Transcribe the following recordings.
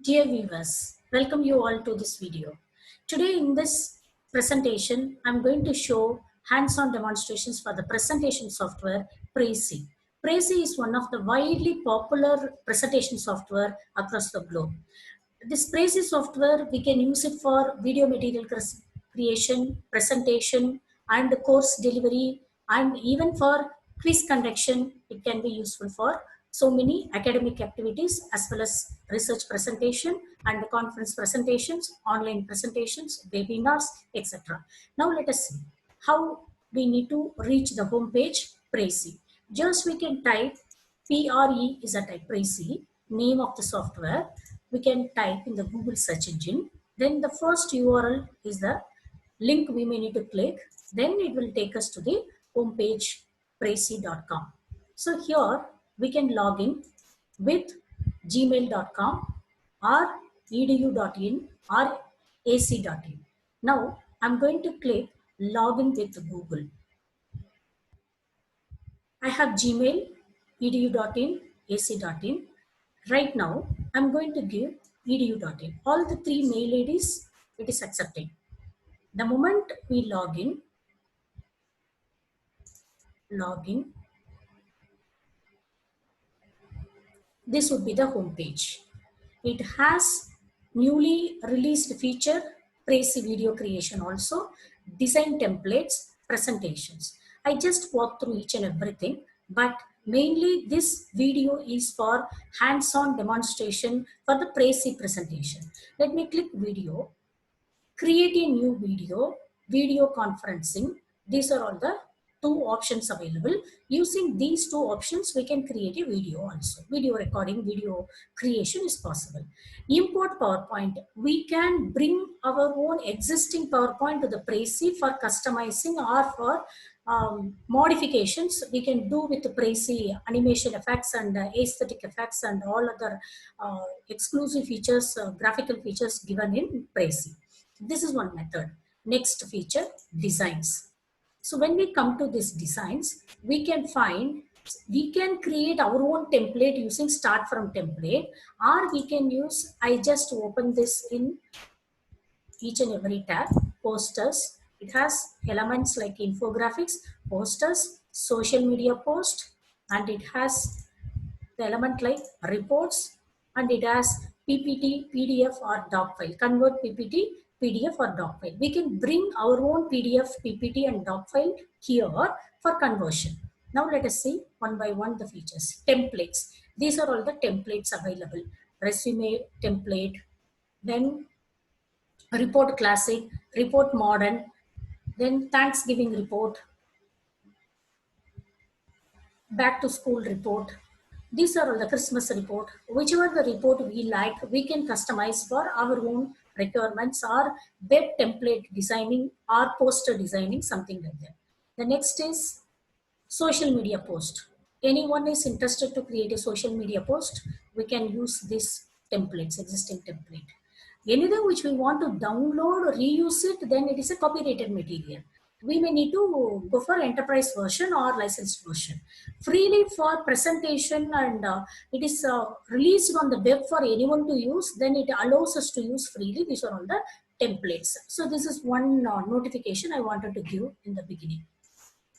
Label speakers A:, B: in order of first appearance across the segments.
A: Dear viewers, welcome you all to this video. Today in this presentation, I'm going to show hands-on demonstrations for the presentation software Prezi. Prezi is one of the widely popular presentation software across the globe. This Prezi software, we can use it for video material creation, presentation, and course delivery, and even for quiz conduction. It can be useful for so many academic activities as well as research presentation and conference presentations, online presentations, webinars, etc. Now let us see how we need to reach the home page Prezi. Just we can type PRE is a type Prezi, name of the software. We can type in the Google search engine. Then the first URL is the link we may need to click. Then it will take us to the home page Prezi.com. So here we can log in with gmail.com or edu.in or ac.in. Now I'm going to click login with Google. I have Gmail, edu.in, ac.in. Right now, I'm going to give edu.in. All the three mail IDs, it is accepting. The moment we login, this would be the home page. It has newly released feature, Prezi video creation also, design templates, presentations. I just walk through each and everything, but mainly this video is for hands-on demonstration for the Prezi presentation. Let me click video, create a new video, video conferencing. These are all the two options available. Using these two options, we can create a video also. Video recording, video creation is possible. Import PowerPoint. We can bring our own existing PowerPoint to the Prezi for customizing or for modifications. We can do with the Prezi animation effects and aesthetic effects and all other exclusive features, graphical features given in Prezi. This is one method. Next feature, designs. So when we come to these designs, we can create our own template using start from template, or we can use, I just open this in each and every tab, posters. It has elements like infographics, posters, social media post, and it has the element like reports, and it has PPT, PDF or doc file. Convert PPT, PDF or doc file. We can bring our own PDF, PPT and doc file here for conversion. Now let us see one by one the features. Templates. These are all the templates available. Resume template, then report classic, report modern, then Thanksgiving report, back to school report. These are all the Christmas report. Whichever the report we like, we can customize for our own requirements or web template designing or poster designing, something like that. The next is social media post. Anyone is interested to create a social media post, we can use this templates, existing template. Anything which we want to download or reuse it, then it is a copyrighted material. We may need to go for enterprise version or licensed version. Freely for presentation, and it is released on the web for anyone to use, then it allows us to use freely. These are all the templates. So this is one notification I wanted to give in the beginning.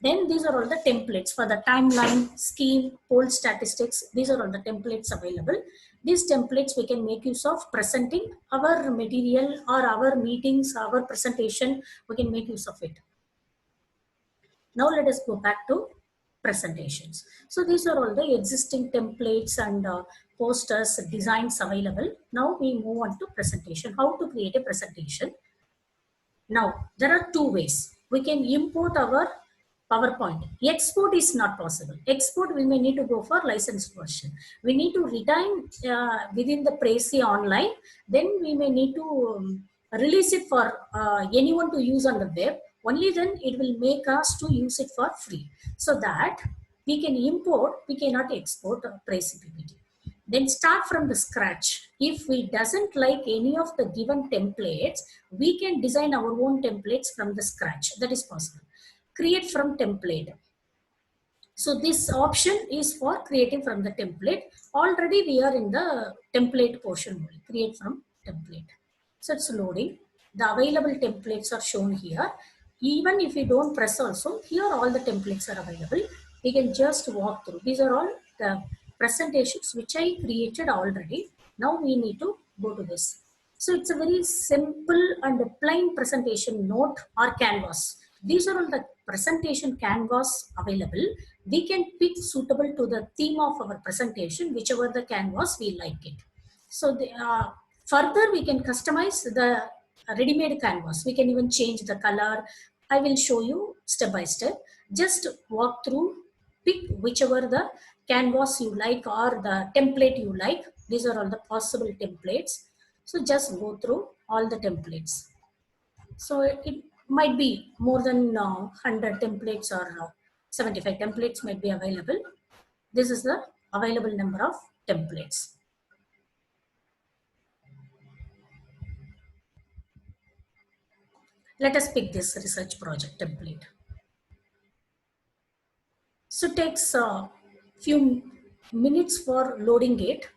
A: Then these are all the templates for the timeline, scheme, poll statistics. These are all the templates available. These templates we can make use of presenting our material or our meetings, our presentation. We can make use of it. Now let us go back to presentations. So these are all the existing templates and posters, designs available. Now we move on to presentation. How to create a presentation. Now there are two ways. We can import our PowerPoint. Export is not possible. Export we may need to go for licensed version. We need to retain within the Prezi online. Then we may need to release it for anyone to use on the web. Only then it will make us to use it for free. So that we can import, we cannot export Prezi PPT. Then start from the scratch. If we doesn't like any of the given templates, we can design our own templates from the scratch. That is possible. Create from template. So this option is for creating from the template. Already we are in the template portion only, create from template. So it's loading. The available templates are shown here. Even if you don't press also, here all the templates are available. We can just walk through. These are all the presentations which I created already. Now we need to go to this. So it's a very simple and plain presentation note or canvas. These are all the presentation canvas available. We can pick suitable to the theme of our presentation, whichever the canvas we like it. So further we can customize the ready-made canvas. We can even change the color. I will show you step by step. Just walk through, pick whichever the canvas you like or the template you like. These are all the possible templates. So just go through all the templates. So it might be more than 100 templates or 75 templates might be available. This is the available number of templates. Let us pick this research project template. So it takes a few minutes for loading it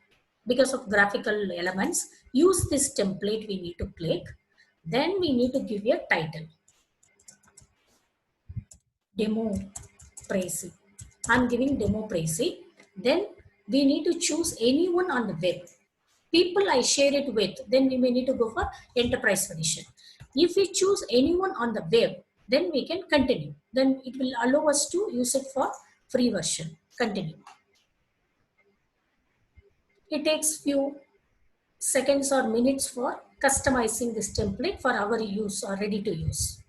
A: because of graphical elements. Use this template we need to click. Then we need to give a title. Demo Prezi. I'm giving demo Prezi. Then we need to choose anyone on the web. People I share it with, then we may need to go for enterprise edition. If we choose anyone on the web, then we can continue. Then it will allow us to use it for free version. Continue. It takes few seconds or minutes for customizing this template for our use or ready to use.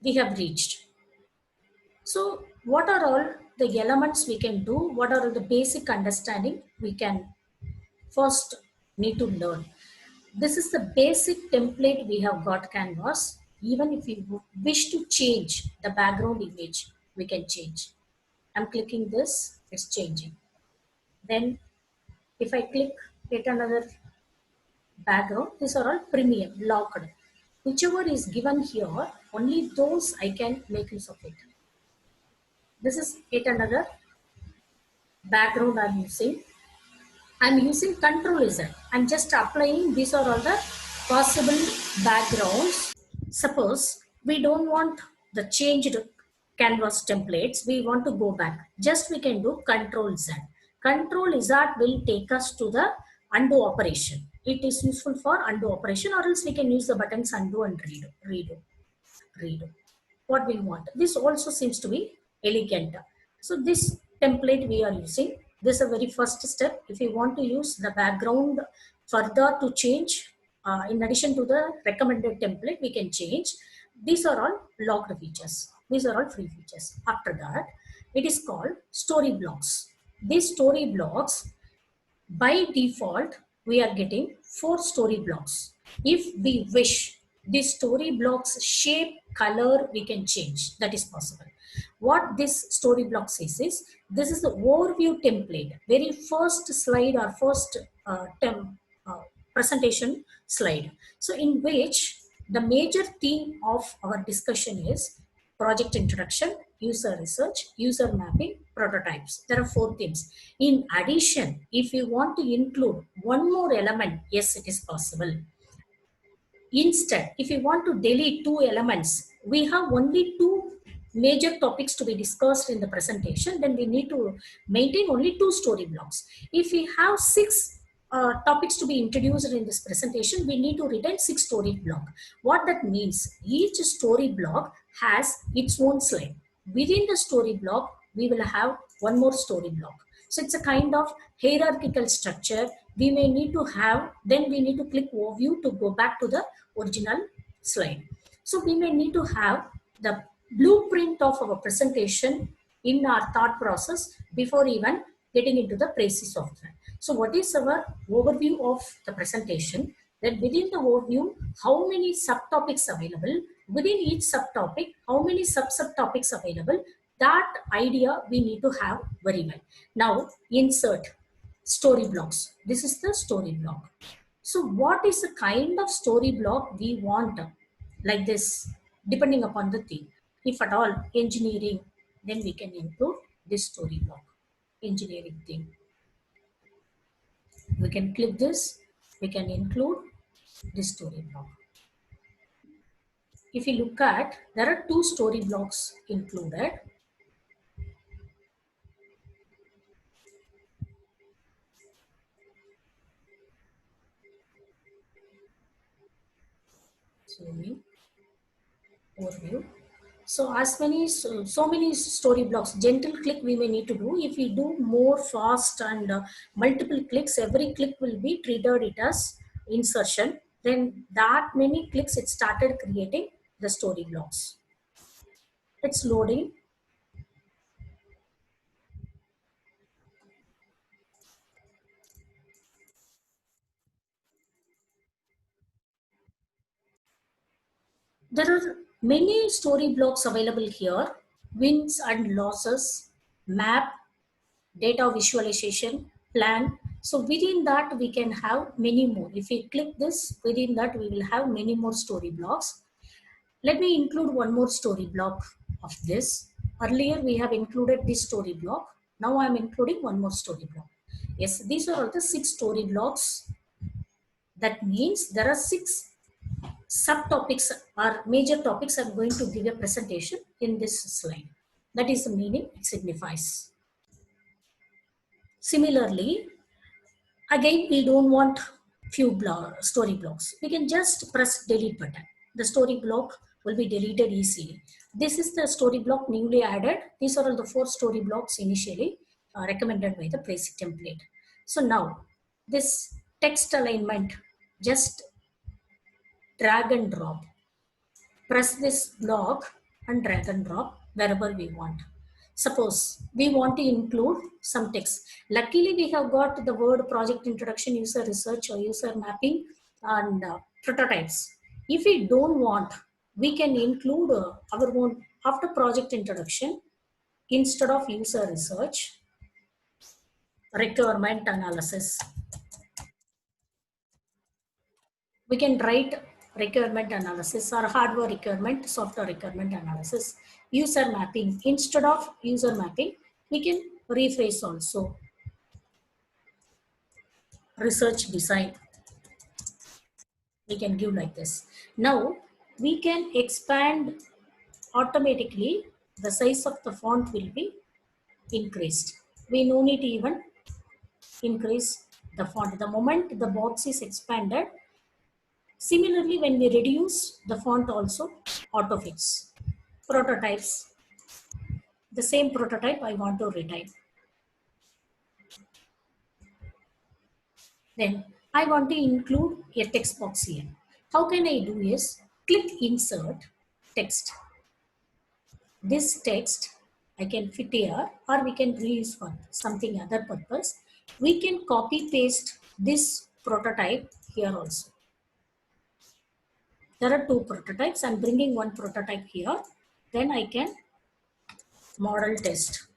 A: We have reached. So what are all the elements we can do? What are the basic understanding we can first need to learn? This is the basic template we have got canvas. Even if we wish to change the background image, we can change. I'm clicking this, it's changing. Then if I click yet another background, these are all premium, locked. Whichever is given here, only those I can make use of it. This is yet another background I'm using. I'm using Control Z. I'm just applying, these are all the possible backgrounds. Suppose we don't want the changed canvas templates, we want to go back. Just we can do Control Z. Control Z will take us to the undo operation. It is useful for undo operation, or else we can use the buttons undo and redo. What we want. This also seems to be elegant. So this template we are using, this is a very first step. If you want to use the background further to change, in addition to the recommended template, we can change. These are all locked features. These are all free features. After that, it is called story blocks. These story blocks, by default, we are getting 4 story blocks. If we wish, these story blocks shape, color, we can change. That is possible. What this story block says is, this is the overview template. Very first slide or first presentation slide. So in which the major theme of our discussion is project introduction, user research, user mapping, prototypes. There are 4 themes. In addition, if you want to include one more element, yes, it is possible. Instead, if you want to delete 2 elements, we have only 2 major topics to be discussed in the presentation, then we need to maintain only 2 story blocks. If we have 6 topics to be introduced in this presentation, we need to retain 6 story block. What that means, each story block has its own slide. Within the story block, we will have one more story block. So it's a kind of hierarchical structure. We may need to have, then we need to click overview to go back to the original slide. So we may need to have the blueprint of our presentation in our thought process before even getting into the Prezi software. So what is our overview of the presentation? Then within the overview, how many subtopics available? Within each subtopic, how many subtopics available? That idea we need to have very well. Now insert story blocks. This is the story block. So what is the kind of story block we want? Like this, depending upon the theme. If at all engineering, then we can include this story block, engineering theme. We can click this, we can include this story block. If you look at, there are two story blocks included. Zooming, overview. So as many, so many story blocks, gentle click we may need to do. If we do more fast and multiple clicks, every click will be treated it as insertion. Then that many clicks, it started creating the story blocks. It's loading. There are many story blocks available here. Wins and losses, map, data visualization, plan. So within that we can have many more. If we click this, within that we will have many more story blocks. Let me include one more story block of this. Earlier we have included this story block. Now I am including one more story block. Yes, these are all the 6 story blocks. That means there are 6 subtopics or major topics. I'm going to give a presentation in this slide. That is the meaning it signifies. Similarly, again, we don't want few story blocks. We can just press delete button. The story block will be deleted easily. This is the story block newly added. These are all the 4 story blocks initially recommended by the basic template. So now this text alignment, just drag and drop. Press this block and drag and drop wherever we want. Suppose we want to include some text. Luckily, we have got the word project introduction, user research or user mapping and prototypes. If we don't want, we can include our own after project introduction instead of user research, requirement analysis. We can write requirement analysis or hardware requirement, software requirement analysis, user mapping. Instead of user mapping, we can rephrase also research design. We can give like this. Now we can expand automatically. The size of the font will be increased. We no need to even increase the font. The moment the box is expanded, similarly, when we reduce, the font also autofix. Prototypes. The same prototype I want to retype. Then I want to include a text box here. How can I do is click insert text. This text I can fit here or we can reuse for something other purpose. We can copy paste this prototype here also. There are 2 prototypes. I'm bringing one prototype here. Then I can model test.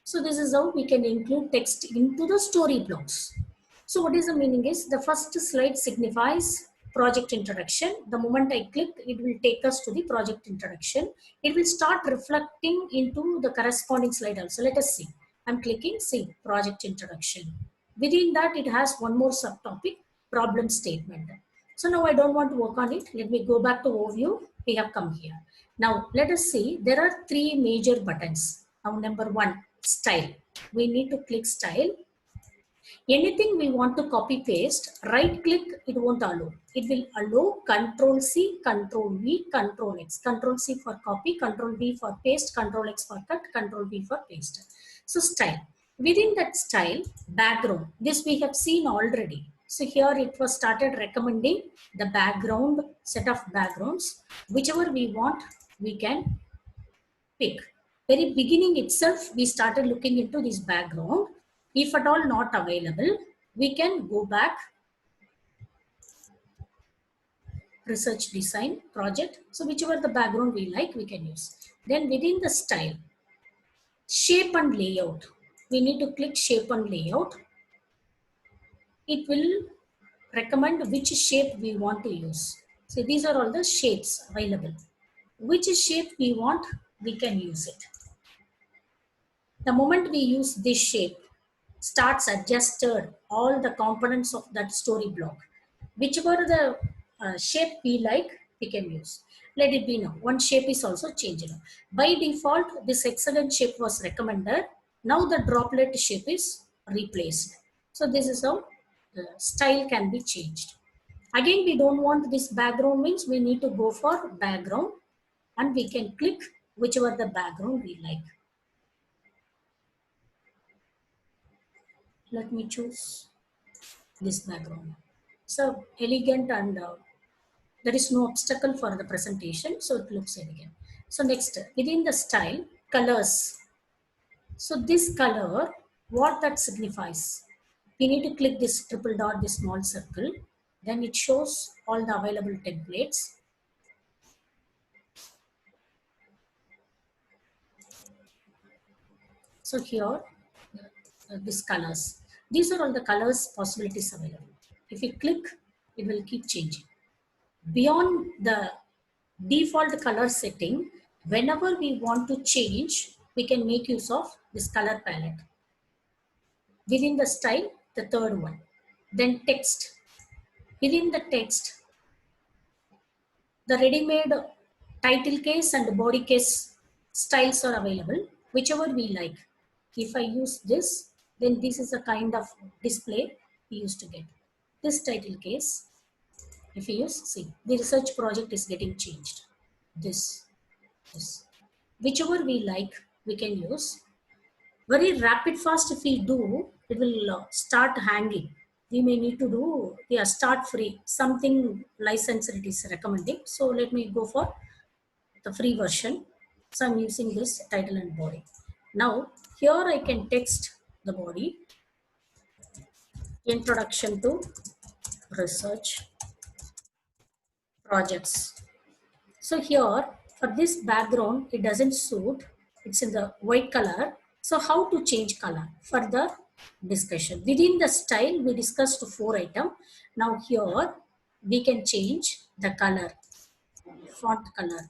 A: So this is how we can include text into the story blocks. So what is the meaning is the first slide signifies project introduction. The moment I click, it will take us to the project introduction. It will start reflecting into the corresponding slide also. Let us see. I'm clicking see project introduction. Within that, it has one more subtopic, problem statement. So now I don't want to work on it. Let me go back to overview. We have come here. Now let us see. There are 3 major buttons. Now number 1, style. We need to click style. Anything we want to copy paste, right click, it won't allow. It will allow Control C, Control V, Control X. Control C for copy, Control V for paste, Control X for cut, Control V for paste. So style. Within that style, background. This we have seen already. So here it was started recommending the background, set of backgrounds. Whichever we want, we can pick. Very beginning itself, we started looking into this background. If at all not available, we can go back, research design project. So whichever the background we like, we can use. Then within the style, shape and layout. We need to click shape and layout. It will recommend which shape we want to use. So these are all the shapes available. which shape we want, we can use it. The moment we use this shape, starts adjusted all the components of that story block. Whichever the shape we like, we can use. Let it be now. One shape is also changed. By default, this hexagon shape was recommended. Now the droplet shape is replaced. So this is how the style can be changed. Again, we don't want this background, means we need to go for background and we can click whichever the background we like. Let me choose this background. So elegant and there is no obstacle for the presentation, so it looks elegant. So next, within the style, colors. So this color, what that signifies? We need to click this triple dot, this small circle. Then it shows all the available templates. So here, these colors. These are all the colors possibilities available. If you click, it will keep changing. Beyond the default color setting, whenever we want to change, we can make use of this color palette. Within the style, the third one. Then text. Within the text, the ready-made title case and body case styles are available, whichever we like. If I use this, then this is a kind of display we used to get. This title case, if you use, see, the research project is getting changed. This. Whichever we like, we can use. Very rapid fast, if we do, it will start hanging. We may need to do, yeah, start free, something licensed it is recommending. So let me go for the free version. So I'm using this title and body. Now here I can text the body, introduction to research projects. So here for this background, it doesn't suit. It's in the white color. So how to change color? Further discussion. Within the style, we discussed 4 items. Now here we can change the color, font color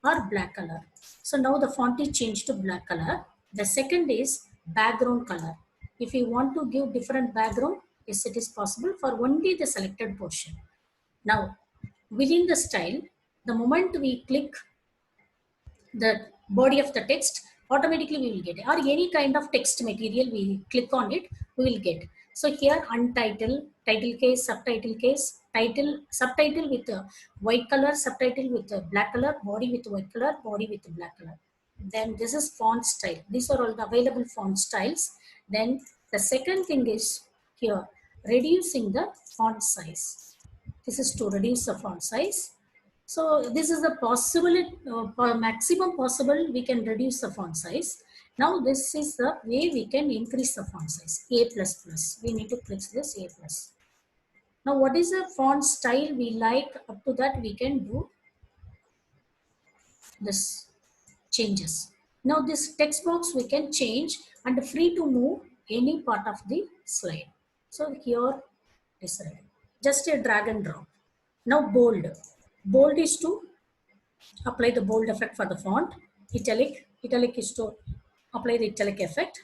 A: or black color. So now the font is changed to black color. The second is background color. If you want to give different background, yes, it is possible for only the selected portion. Now, within the style, the moment we click the body of the text, automatically we will get it. Or any kind of text material, we click on it, we will get. So here, untitled, title case, subtitle case, title, subtitle with a white color, subtitle with a black color, body with white color, body with black color. Then this is font style. These are all the available font styles. Then the second thing is here, reducing the font size. This is to reduce the font size. So this is the possible, maximum possible we can reduce the font size. Now this is the way we can increase the font size, A++. We need to click this A+. Now what is the font style we like? Up to that we can do this changes. Now this text box we can change and free to move any part of the slide. So here is just a drag and drop. Now bold. Bold is to apply the bold effect for the font. Italic is to apply the italic effect.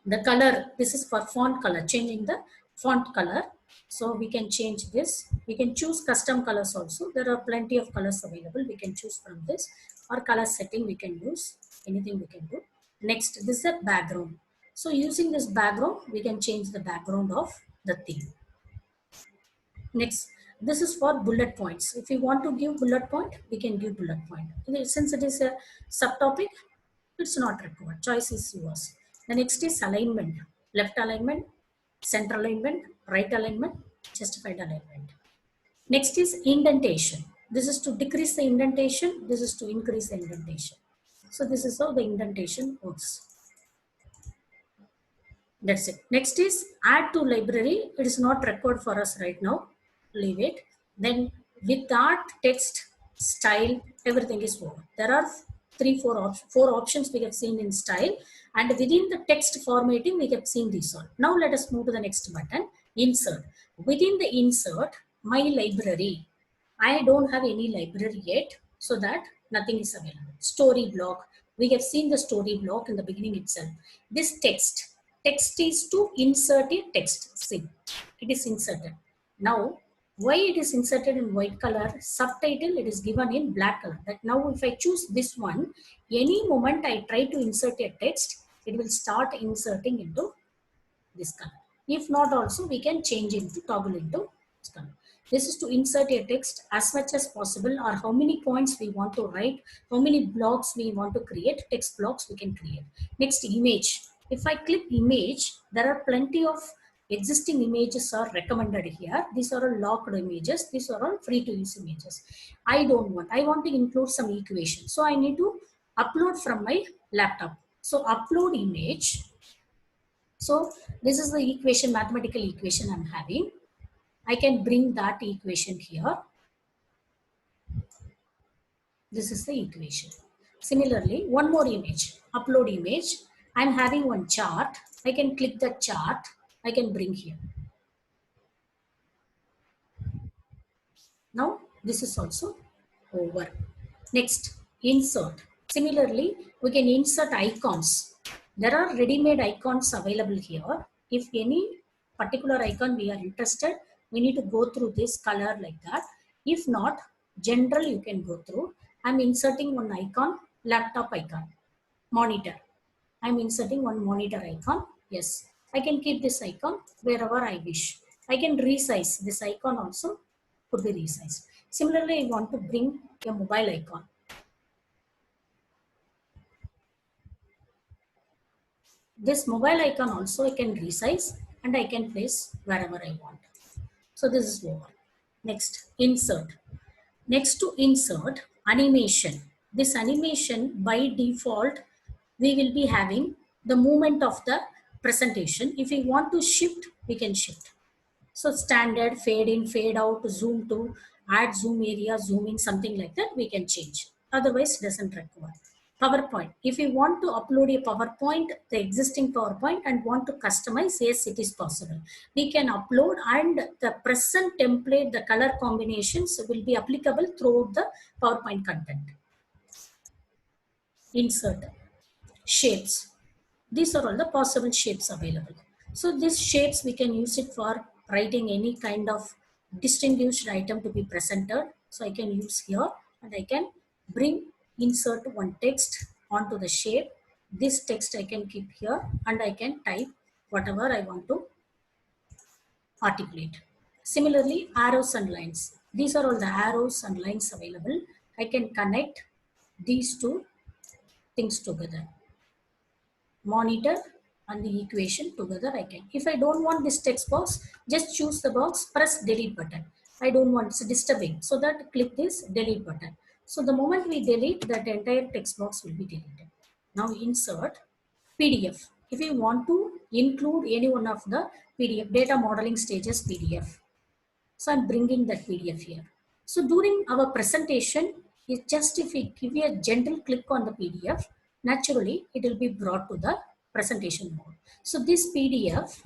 A: The color, this is for font color, changing the font color. So we can change this. We can choose custom colors also. There are plenty of colors available. We can choose from this, or color setting we can use. Anything we can do. Next, this is a background. So using this background, we can change the background of the theme. Next, this is for bullet points. If you want to give bullet point, we can give bullet point. Since it is a subtopic, it's not required. Choice is yours. The next is alignment. Left alignment, center alignment, right alignment, justified alignment. Next is indentation. This is to decrease the indentation. This is to increase the indentation. So this is how the indentation works. That's it. Next is add to library. It is not required for us right now. Leave it. Then with that text, style, everything is over. There are four options we have seen in style, and within the text formatting we have seen these all. Now let us move to the next button, insert. Within the insert, my library. I don't have any library yet. so that nothing is available. Story block. We have seen the story block in the beginning itself. This text is to insert a text. See, it is inserted. Now, why it is inserted in white color? Subtitle, it is given in black color. That now if I choose this one, any moment I try to insert a text, it will start inserting into this color. If not, also we can change into toggle into this color. This is to insert a text as much as possible, or how many points we want to write, how many blocks we want to create, text blocks we can create. Next, image. If I click image, there are plenty of existing images are recommended here. These are all locked images. These are all free to use images. I want to include some equation. So I need to upload from my laptop. So upload image. So this is the equation, mathematical equation I'm having. I can bring that equation here. This is the equation. Similarly, one more image, upload image. I'm having one chart. I can click the chart. I can bring here. Now this is also over. Next, insert. Similarly, we can insert icons. There are ready-made icons available here. If any particular icon we are interested, we need to go through this color like that. If not, general you can go through. I'm inserting one icon, laptop icon, monitor. I'm inserting one monitor icon. Yes, I can keep this icon wherever I wish. I can resize this icon also, could be resized. Similarly, I want to bring a mobile icon. This mobile icon also I can resize and I can place wherever I want. So this is over. Next, insert. Next to insert, animation. This animation by default, we will be having the movement of the presentation. If we want to shift, we can shift. So standard, fade in, fade out, zoom to, add zoom area, zoom in, something like that, we can change. Otherwise, doesn't require. PowerPoint. If you want to upload a PowerPoint, the existing PowerPoint, and want to customize, yes, it is possible. We can upload, and the present template, the color combinations will be applicable throughout the PowerPoint content. Insert. Shapes. These are all the possible shapes available. So these shapes, we can use it for writing any kind of distinguished item to be presented. So I can use here, and I can insert one text onto the shape. This text I can keep here, and I can type whatever I want to articulate. Similarly, arrows and lines. These are all the arrows and lines available. I can connect these two things together. Monitor and the equation together I can. If I don't want this text box, just choose the box, press delete button. I don't want, it's disturbing. So that click this delete button. So the moment we delete, that entire text box will be deleted. Now insert PDF. If you want to include any one of the PDF, data modeling stages PDF. So I'm bringing that PDF here. So during our presentation, it just if we give a gentle click on the PDF, naturally it will be brought to the presentation mode. So this PDF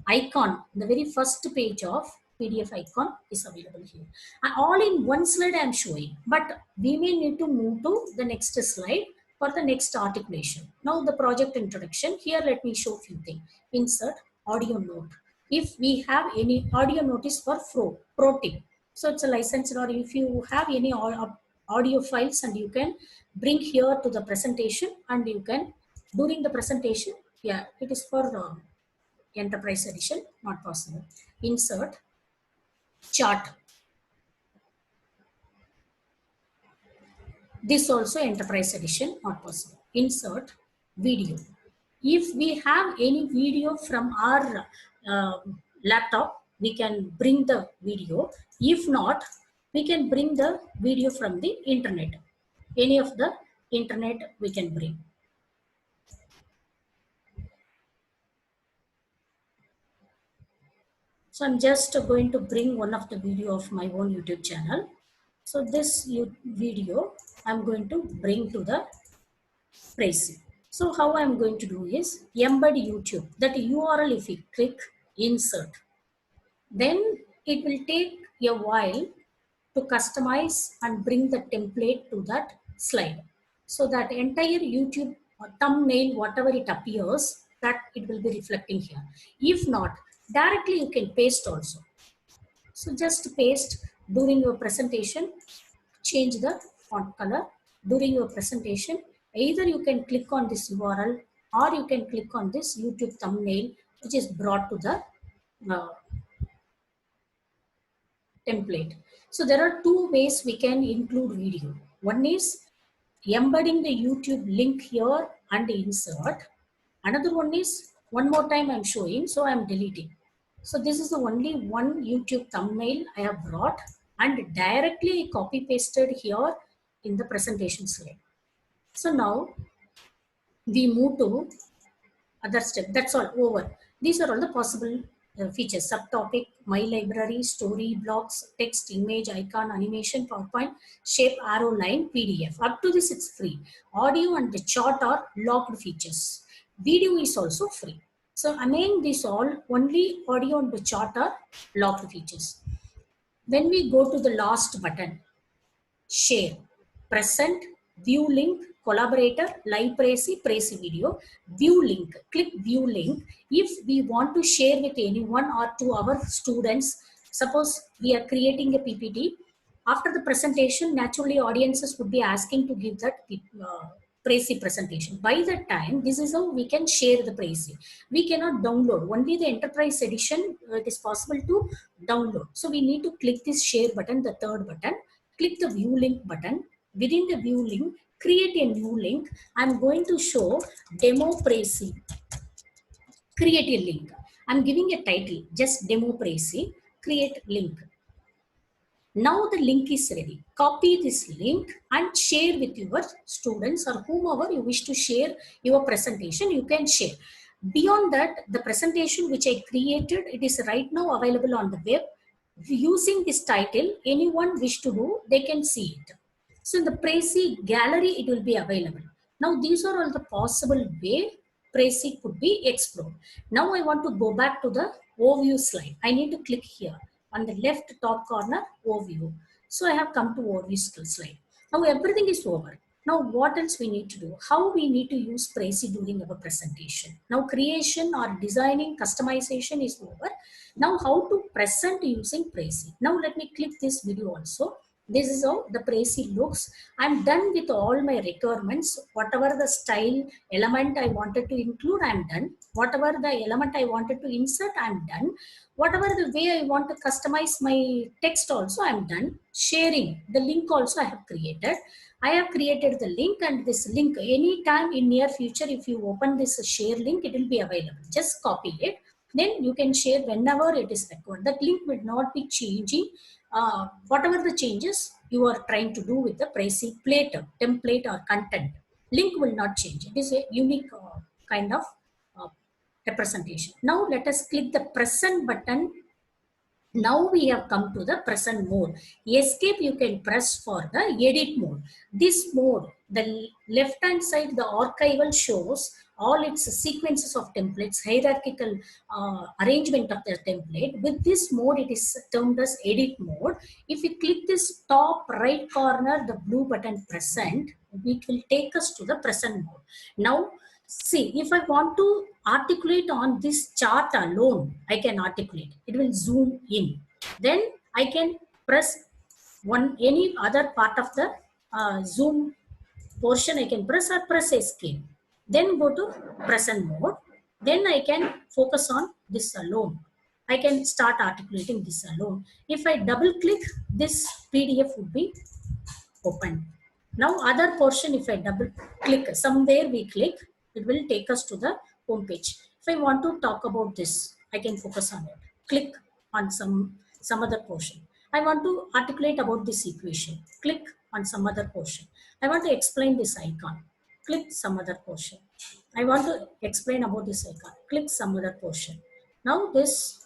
A: icon, the very first page of PDF icon is available here. And all in one slide I am showing, but we may need to move to the next slide for the next articulation. Now the project introduction, here let me show few things. Insert audio note. If we have any audio notice for pro tip, so it's a license, or if you have any audio files, and you can bring here to the presentation, and you can during the presentation, yeah, it is for enterprise edition, not possible. Insert chart. This also enterprise edition, not possible. Insert video. If we have any video from our laptop, we can bring the video. If not, we can bring the video from the internet. Any of the internet we can bring. So I'm just going to bring one of the video of my own YouTube channel. So this video I'm going to bring to the Prezi. So how I'm going to do is embed YouTube. That URL, if we click insert, then it will take a while to customize and bring the template to that slide. So that entire YouTube thumbnail, whatever it appears, that it will be reflecting here. If not, directly you can paste also. So just paste during your presentation, change the font color during your presentation. Either you can click on this URL or you can click on this YouTube thumbnail, which is brought to the uh, template. So there are two ways we can include video. One is embedding the YouTube link here and insert. Another one is, one more time I'm showing, so I'm deleting. So this is the only one YouTube thumbnail I have brought and directly copy pasted here in the presentation slide. So now we move to other step. That's all over. These are all the possible features: subtopic, my library, story, blocks, text, image, icon, animation, PowerPoint, shape, arrow, line, PDF. Up to this it's free. Audio and the chart are locked features. Video is also free. So among these all, only audio and the chart are locked features. When we go to the last button, share, present, view link, collaborator, live Prezi video, view link, click view link. If we want to share with anyone or to our students, suppose we are creating a PPT, after the presentation, naturally audiences would be asking to give that Prezi presentation. By that time, this is how we can share the Prezi. We cannot download. Only the enterprise edition, it is possible to download. So we need to click this share button, the third button. Click the view link button. Within the view link, create a new link. I'm going to show demo Prezi. Create a link. I'm giving a title, just demo Prezi. Create link. Now the link is ready. Copy this link and share with your students or whomever you wish to share your presentation, you can share. Beyond that, the presentation which I created, it is right now available on the web. Using this title, anyone wish to do, they can see it. So in the Prezi gallery, it will be available. Now these are all the possible way Prezi could be explored. Now I want to go back to the overview slide. I need to click here on the left top corner, overview. So I have come to overview slide. Now everything is over. Now what else we need to do? How we need to use Prezi during our presentation? Now creation or designing, customization is over. Now how to present using Prezi? Now let me click this video also. This is how the Prezi looks. I'm done with all my requirements. Whatever the style element I wanted to include, I'm done. Whatever the element I wanted to insert, I'm done. Whatever the way I want to customize my text also, I'm done. Sharing, the link also I have created. I have created the link, and this link, anytime in near future, if you open this share link, it will be available. Just copy it. Then you can share whenever it is required. That link will not be changing. Whatever the changes you are trying to do with the Prezi template or content, link will not change. It is a unique kind of representation. Now let us click the present button. Now we have come to the present mode. Escape you can press for the edit mode. This mode, the left hand side, the archival shows all its sequences of templates, hierarchical arrangement of the template. With this mode, it is termed as edit mode. If you click this top right corner, the blue button present, it will take us to the present mode. Now, see, if I want to articulate on this chart alone, I can articulate. It will zoom in. Then I can press any other part of the zoom portion. I can press or press escape. Then go to present mode. Then I can focus on this alone. I can start articulating this alone. If I double click, this PDF would be open. Now other portion, if I double click, somewhere we click, it will take us to the home page. If I want to talk about this, I can focus on it. Click on some other portion. I want to articulate about this equation. Click on some other portion. I want to explain this icon. Click some other portion. I want to explain about this icon. Click some other portion. Now this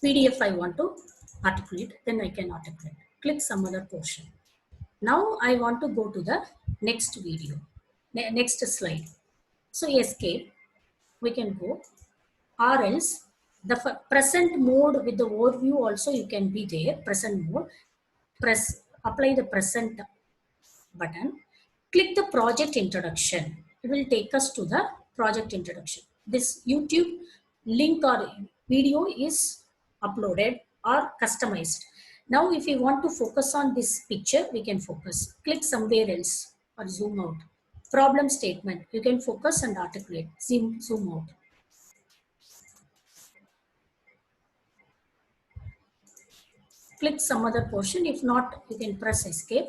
A: PDF I want to articulate, then I can articulate. Click some other portion. Now I want to go to the next video, next slide. So escape, we can go, or else the present mode with the overview also you can be there, present mode. apply the present button, click the project introduction. It will take us to the project introduction. This YouTube link or video is uploaded or customized. Now if you want to focus on this picture, we can focus. Click somewhere else or zoom out. Problem statement, you can focus and articulate. Zoom out. Click some other portion. If not, you can press escape.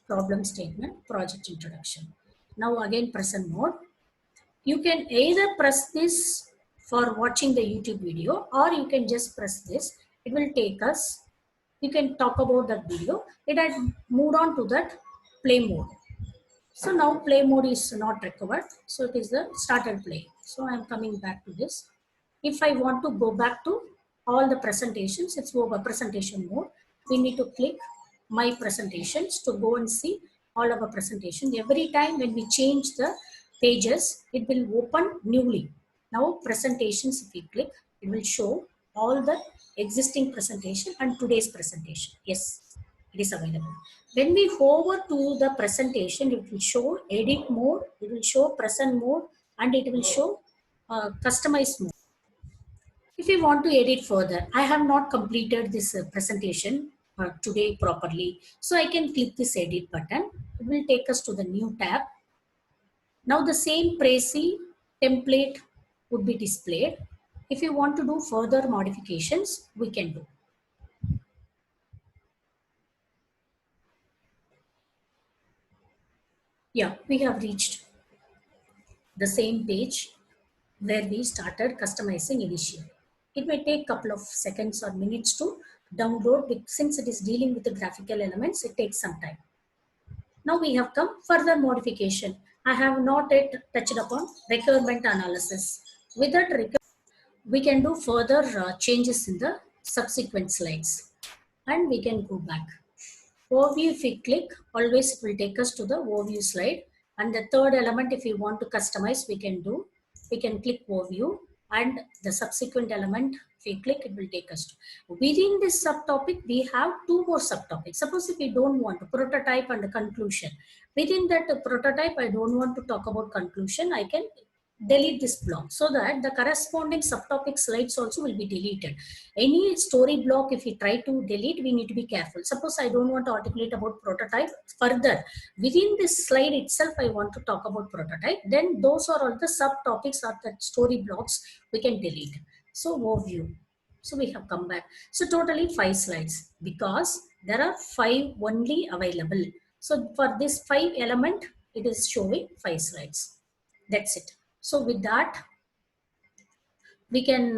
A: Problem statement, project introduction. Now again present mode. You can either press this for watching the YouTube video, or you can just press this. It will take us, you can talk about that video. It had moved on to that play mode. So now play mode is not required. So it is the started play. So I am coming back to this. If I want to go back to all the presentations, it's over presentation mode. We need to click my presentations to go and see all of our presentation. Every time when we change the pages, it will open newly. Now presentations, if we click, it will show all the existing presentation and today's presentation. Yes, it is available. When we hover to the presentation, it will show edit mode, it will show present mode, and it will show customize mode. If you want to edit further, I have not completed this presentation today properly. So I can click this edit button. It will take us to the new tab. Now the same Prezi template would be displayed. If you want to do further modifications, we can do. Yeah, we have reached the same page where we started customizing initially. It may take a couple of seconds or minutes to download. Since it is dealing with the graphical elements, it takes some time. Now we have come further modification. I have not yet touched upon requirement analysis. With that, we can do further changes in the subsequent slides. And we can go back. Overview, if we click, always it will take us to the overview slide. And the third element, if you want to customize, we can do. We can click overview, and the subsequent element, if we click, it will take us to. Within this subtopic, we have two more subtopics. Suppose if we don't want to prototype and conclusion. Within that prototype, I don't want to talk about conclusion. I can delete this block so that the corresponding subtopic slides also will be deleted. Any story block, if we try to delete, we need to be careful. Suppose I don't want to articulate about prototype further. Within this slide itself, I want to talk about prototype. Then those are all the subtopics or the story blocks we can delete. So overview. So we have come back. So totally 5 slides because there are 5 only available. So for this 5 element, it is showing 5 slides. That's it. So with that, we can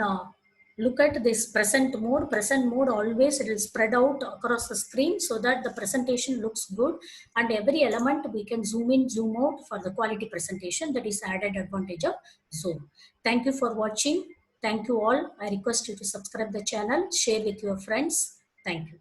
A: look at this present mode. Present mode, always it will spread out across the screen so that the presentation looks good, and every element we can zoom in, zoom out for the quality presentation. That is added advantage of Zoom. Thank you for watching. Thank you all. I request you to subscribe the channel, share with your friends. Thank you.